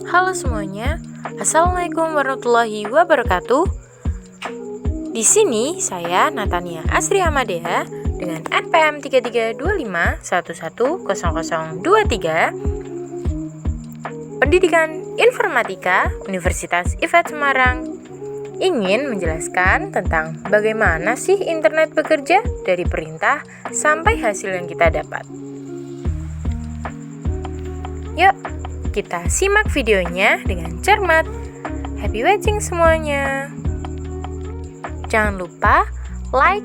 Halo semuanya, Assalamualaikum warahmatullahi wabarakatuh. Di sini saya Natania Asri Amadea dengan NPM 3325110023, Pendidikan Informatika Universitas IFET Semarang, ingin menjelaskan tentang bagaimana sih internet bekerja dari perintah sampai hasil yang kita dapat. Yuk, kita simak videonya dengan cermat. Happy watching semuanya. Jangan lupa like,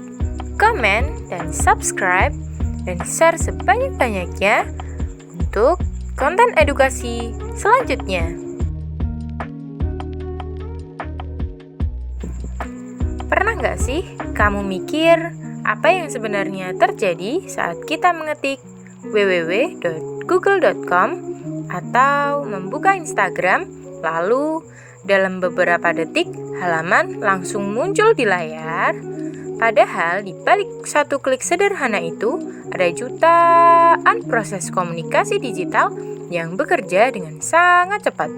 comment, dan subscribe, dan share sebanyak-banyaknya untuk konten edukasi selanjutnya. Pernah nggak sih kamu mikir apa yang sebenarnya terjadi saat kita mengetik www.google.com atau membuka Instagram, lalu dalam beberapa detik halaman langsung muncul di layar? Padahal di balik satu klik sederhana itu ada jutaan proses komunikasi digital yang bekerja dengan sangat cepat.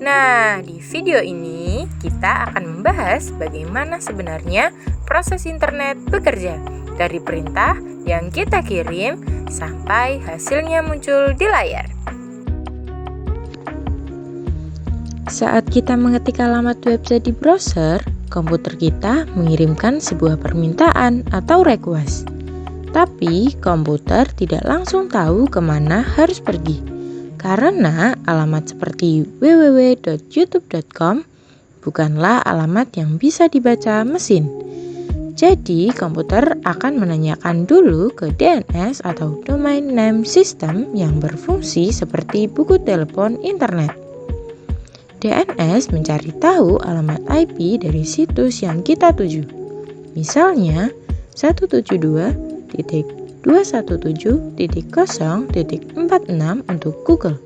Nah, di video ini kita akan membahas bagaimana sebenarnya proses internet bekerja dari perintah yang kita kirim sampai hasilnya muncul di layar. Saat kita mengetik alamat website di browser, komputer kita mengirimkan sebuah permintaan atau request. Tapi komputer tidak langsung tahu kemana harus pergi, karena alamat seperti www.youtube.com bukanlah alamat yang bisa dibaca mesin. Jadi komputer akan menanyakan dulu ke DNS atau Domain Name System yang berfungsi seperti buku telepon internet. DNS mencari tahu alamat IP dari situs yang kita tuju. Misalnya 172.217.0.46 untuk Google.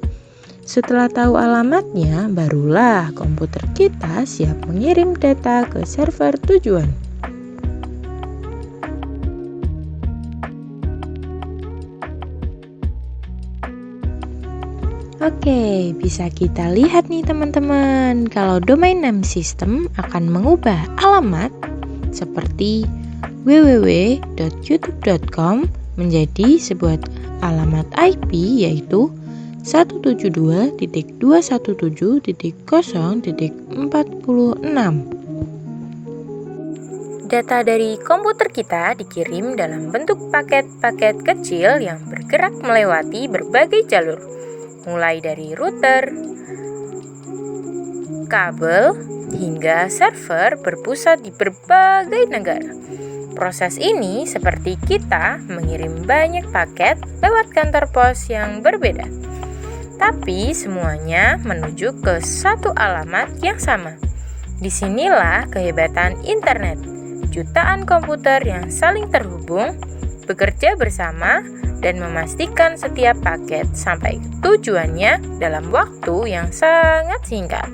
Setelah tahu alamatnya, barulah komputer kita siap mengirim data ke server tujuan. Oke, bisa kita lihat nih teman-teman, kalau domain name system akan mengubah alamat seperti www.youtube.com menjadi sebuah alamat IP yaitu 172.217.0.46. Data dari komputer kita dikirim dalam bentuk paket-paket kecil yang bergerak melewati berbagai jalur, mulai dari router, kabel, hingga server berpusat di berbagai negara. Proses ini seperti kita mengirim banyak paket lewat kantor pos yang berbeda, tapi semuanya menuju ke satu alamat yang sama. Disinilah kehebatan internet. Jutaan komputer yang saling terhubung, bekerja bersama, dan memastikan setiap paket sampai tujuannya dalam waktu yang sangat singkat.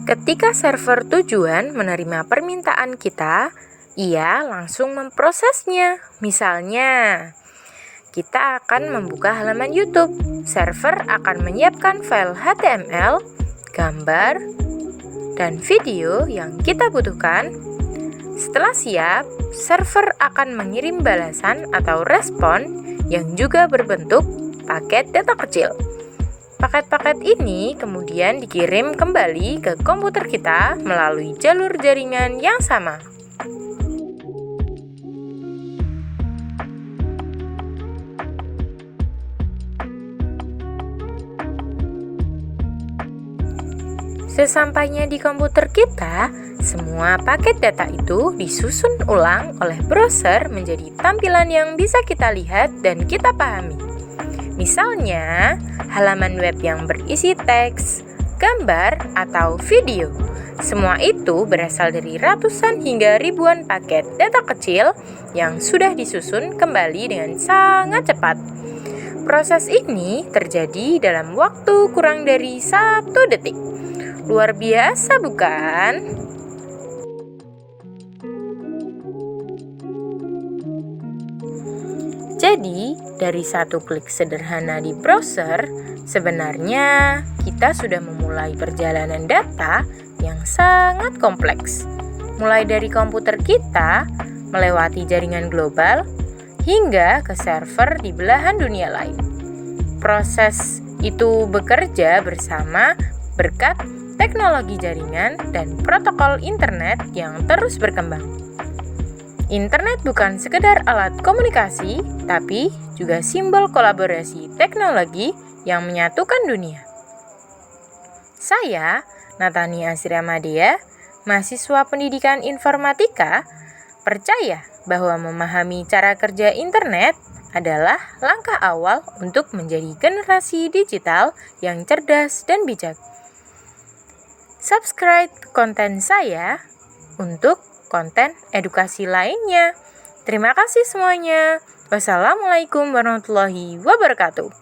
Ketika server tujuan menerima permintaan kita, ia langsung memprosesnya. Misalnya, kita akan membuka halaman YouTube. Server akan menyiapkan file HTML, gambar, dan video yang kita butuhkan. Setelah siap, server akan mengirim balasan atau respon yang juga berbentuk paket data kecil. Paket-paket ini kemudian dikirim kembali ke komputer kita melalui jalur jaringan yang sama. Sesampainya di komputer kita, semua paket data itu disusun ulang oleh browser menjadi tampilan yang bisa kita lihat dan kita pahami. Misalnya, halaman web yang berisi teks, gambar, atau video. Semua itu berasal dari ratusan hingga ribuan paket data kecil yang sudah disusun kembali dengan sangat cepat. Proses ini terjadi dalam waktu kurang dari 1 detik. Luar biasa, bukan? Jadi, dari satu klik sederhana di browser, sebenarnya kita sudah memulai perjalanan data yang sangat kompleks. Mulai dari komputer kita, melewati jaringan global, hingga ke server di belahan dunia lain. Proses itu bekerja bersama berkat teknologi jaringan dan protokol internet yang terus berkembang. Internet bukan sekedar alat komunikasi, tapi juga simbol kolaborasi teknologi yang menyatukan dunia. Saya, Natania Asriamadea, mahasiswa pendidikan informatika, percaya bahwa memahami cara kerja internet adalah langkah awal untuk menjadi generasi digital yang cerdas dan bijak. Subscribe konten saya untuk konten edukasi lainnya. Terima kasih semuanya. Wassalamualaikum warahmatullahi wabarakatuh.